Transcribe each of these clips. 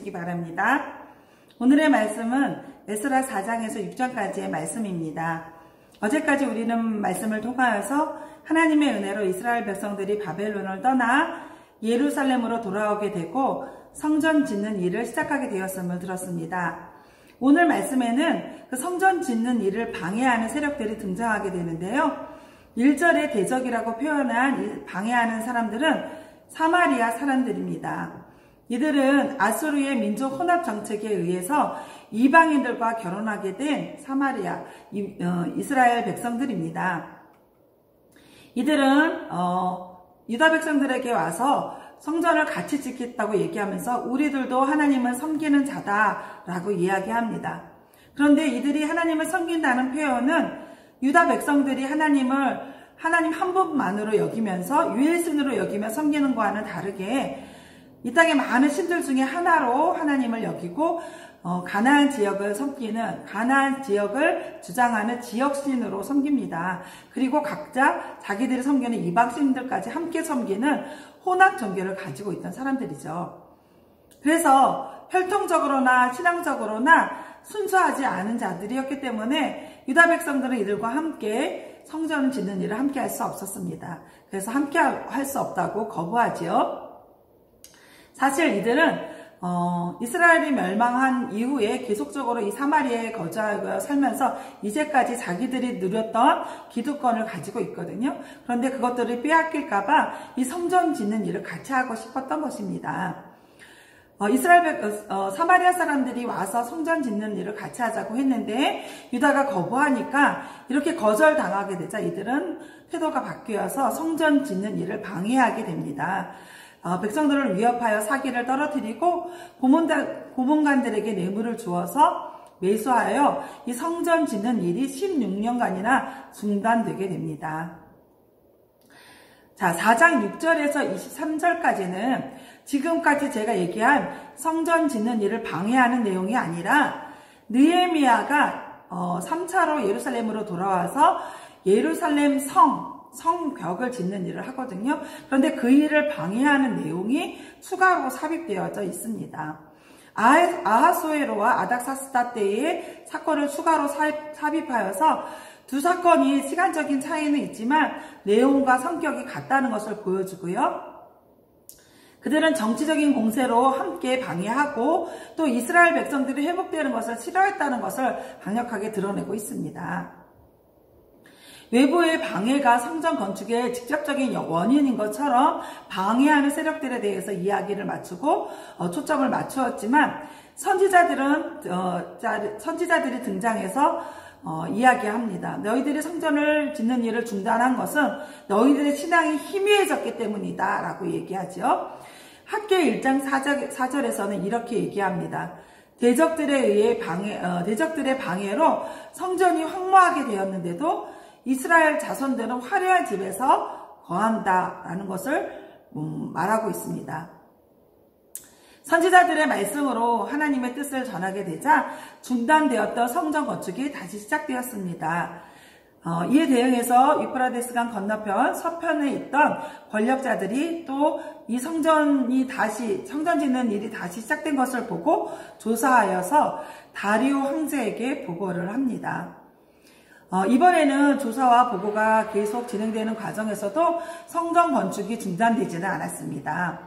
되시기 바랍니다. 오늘의 말씀은 에스라 4장에서 6장까지의 말씀입니다. 어제까지 우리는 말씀을 통하여서 하나님의 은혜로 이스라엘 백성들이 바벨론을 떠나 예루살렘으로 돌아오게 되고 성전 짓는 일을 시작하게 되었음을 들었습니다. 오늘 말씀에는 그 성전 짓는 일을 방해하는 세력들이 등장하게 되는데요. 1절에 대적이라고 표현한 방해하는 사람들은 사마리아 사람들입니다. 이들은 아수르의 민족 혼합 정책에 의해서 이방인들과 결혼하게 된 사마리아, 이스라엘 백성들입니다. 이들은 유다 백성들에게 와서 성전을 같이 짓겠다고 얘기하면서 우리들도 하나님을 섬기는 자다라고 이야기합니다. 그런데 이들이 하나님을 섬긴다는 표현은 유다 백성들이 하나님 한 분만으로 여기면서 유일신으로 여기며 섬기는 것과는 다르게 이 땅의 많은 신들 중에 하나로 하나님을 여기고 가나안 지역을 섬기는, 가나안 지역을 주장하는 지역신으로 섬깁니다. 그리고 각자 자기들이 섬기는 이방신들까지 함께 섬기는 혼합 종교를 가지고 있던 사람들이죠. 그래서 혈통적으로나 신앙적으로나 순수하지 않은 자들이었기 때문에 유다 백성들은 이들과 함께 성전을 짓는 일을 함께 할 수 없었습니다. 그래서 함께 할 수 없다고 거부하지요. 사실 이들은 이스라엘이 멸망한 이후에 계속적으로 이 사마리아에 거주하고 살면서 이제까지 자기들이 누렸던 기득권을 가지고 있거든요. 그런데 그것들을 빼앗길까봐 이 성전 짓는 일을 같이 하고 싶었던 것입니다. 사마리아 사람들이 와서 성전 짓는 일을 같이 하자고 했는데 유다가 거부하니까 이렇게 거절당하게 되자 이들은 태도가 바뀌어서 성전 짓는 일을 방해하게 됩니다. 백성들을 위협하여 사기를 떨어뜨리고 고문관들에게 뇌물을 주어서 매수하여 이 성전 짓는 일이 16년간이나 중단되게 됩니다. 자, 4장 6절에서 23절까지는 지금까지 제가 얘기한 성전 짓는 일을 방해하는 내용이 아니라 느헤미야가 3차로 예루살렘으로 돌아와서 예루살렘 성벽을 짓는 일을 하거든요. 그런데 그 일을 방해하는 내용이 추가로 삽입되어져 있습니다. 아하수에로와 아닥사스다 때의 사건을 추가로 삽입하여서 두 사건이 시간적인 차이는 있지만 내용과 성격이 같다는 것을 보여주고요. 그들은 정치적인 공세로 함께 방해하고 또 이스라엘 백성들이 회복되는 것을 싫어했다는 것을 강력하게 드러내고 있습니다. 외부의 방해가 성전 건축의 직접적인 원인인 것처럼 방해하는 세력들에 대해서 이야기를 맞추고 초점을 맞추었지만 선지자들이 등장해서 이야기합니다. 너희들이 성전을 짓는 일을 중단한 것은 너희들의 신앙이 희미해졌기 때문이다 라고 얘기하죠. 학계 1장 4절에서는 이렇게 얘기합니다. 대적들의 방해로 성전이 황무하게 되었는데도 이스라엘 자손들은 화려한 집에서 거한다라는 것을 말하고 있습니다. 선지자들의 말씀으로 하나님의 뜻을 전하게 되자 중단되었던 성전 건축이 다시 시작되었습니다. 이에 대응해서 유프라데스강 건너편 서편에 있던 권력자들이 또 이 성전 짓는 일이 다시 시작된 것을 보고 조사하여서 다리오 황제에게 보고를 합니다. 이번에는 조사와 보고가 계속 진행되는 과정에서도 성전 건축이 중단되지는 않았습니다.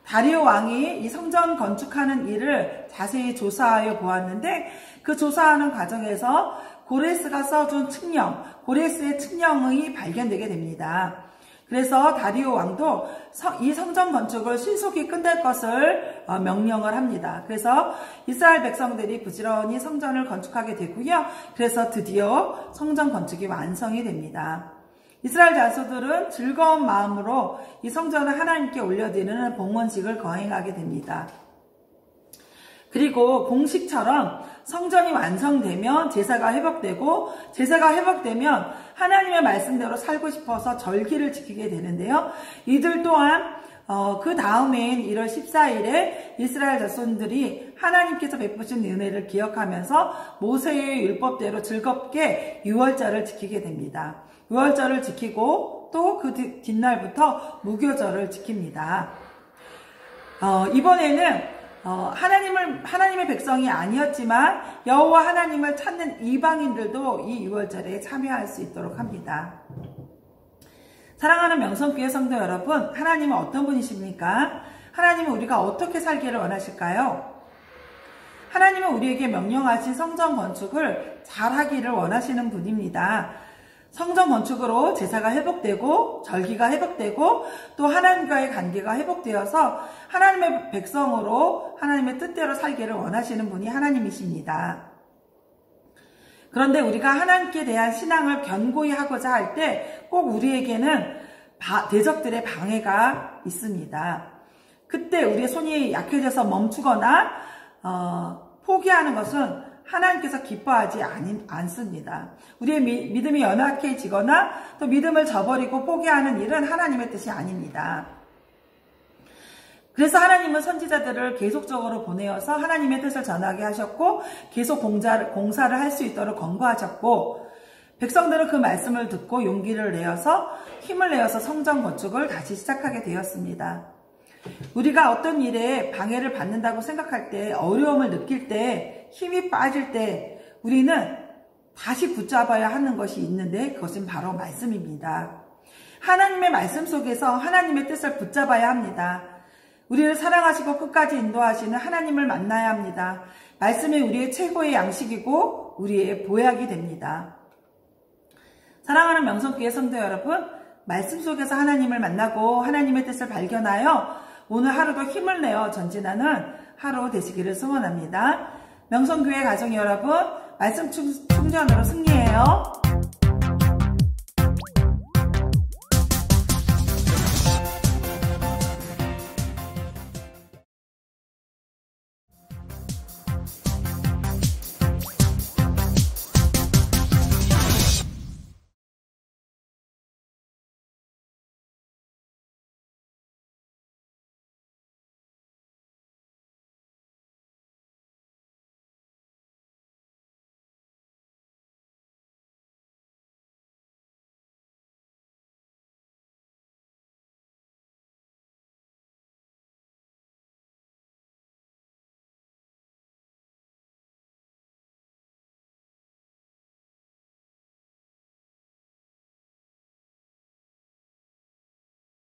다리오 왕이 이 성전 건축하는 일을 자세히 조사하여 보았는데 그 조사하는 과정에서 고레스가 써준 칙령, 고레스의 칙령이 발견되게 됩니다. 그래서 다리오 왕도 이 성전 건축을 신속히 끝낼 것을 명령을 합니다. 그래서 이스라엘 백성들이 부지런히 성전을 건축하게 되고요. 그래서 드디어 성전 건축이 완성이 됩니다. 이스라엘 자손들은 즐거운 마음으로 이 성전을 하나님께 올려드리는 봉헌식을 거행하게 됩니다. 그리고 공식처럼 성전이 완성되면 제사가 회복되고 제사가 회복되면 하나님의 말씀대로 살고 싶어서 절기를 지키게 되는데요. 이들 또한 그 다음해인 1월 14일에 이스라엘 자손들이 하나님께서 베푸신 은혜를 기억하면서 모세의 율법대로 즐겁게 유월절을 지키게 됩니다. 유월절을 지키고 또 그 뒷날부터 무교절을 지킵니다. 이번에는 하나님의 백성이 아니었지만 여호와 하나님을 찾는 이방인들도 이 6월절에 참여할 수 있도록 합니다. 사랑하는 명성교회 성도 여러분, 하나님은 어떤 분이십니까? 하나님은 우리가 어떻게 살기를 원하실까요? 하나님은 우리에게 명령하신 성전 건축을 잘하기를 원하시는 분입니다. 성전 건축으로 제사가 회복되고 절기가 회복되고 또 하나님과의 관계가 회복되어서 하나님의 백성으로 하나님의 뜻대로 살기를 원하시는 분이 하나님이십니다. 그런데 우리가 하나님께 대한 신앙을 견고히 하고자 할 때 꼭 우리에게는 대적들의 방해가 있습니다. 그때 우리의 손이 약해져서 멈추거나 포기하는 것은 하나님께서 기뻐하지 않습니다. 우리의 믿음이 연약해지거나 또 믿음을 저버리고 포기하는 일은 하나님의 뜻이 아닙니다. 그래서 하나님은 선지자들을 계속적으로 보내어서 하나님의 뜻을 전하게 하셨고 계속 공사를 할 수 있도록 권고하셨고 백성들은 그 말씀을 듣고 용기를 내어서 힘을 내어서 성전 건축을 다시 시작하게 되었습니다. 우리가 어떤 일에 방해를 받는다고 생각할 때, 어려움을 느낄 때, 힘이 빠질 때 우리는 다시 붙잡아야 하는 것이 있는데 그것은 바로 말씀입니다. 하나님의 말씀 속에서 하나님의 뜻을 붙잡아야 합니다. 우리를 사랑하시고 끝까지 인도하시는 하나님을 만나야 합니다. 말씀이 우리의 최고의 양식이고 우리의 보약이 됩니다. 사랑하는 명성교회 성도 여러분, 말씀 속에서 하나님을 만나고 하나님의 뜻을 발견하여 오늘 하루도 힘을 내어 전진하는 하루 되시기를 소원합니다. 명성교회 가정 여러분, 말씀 충전으로 승리해요.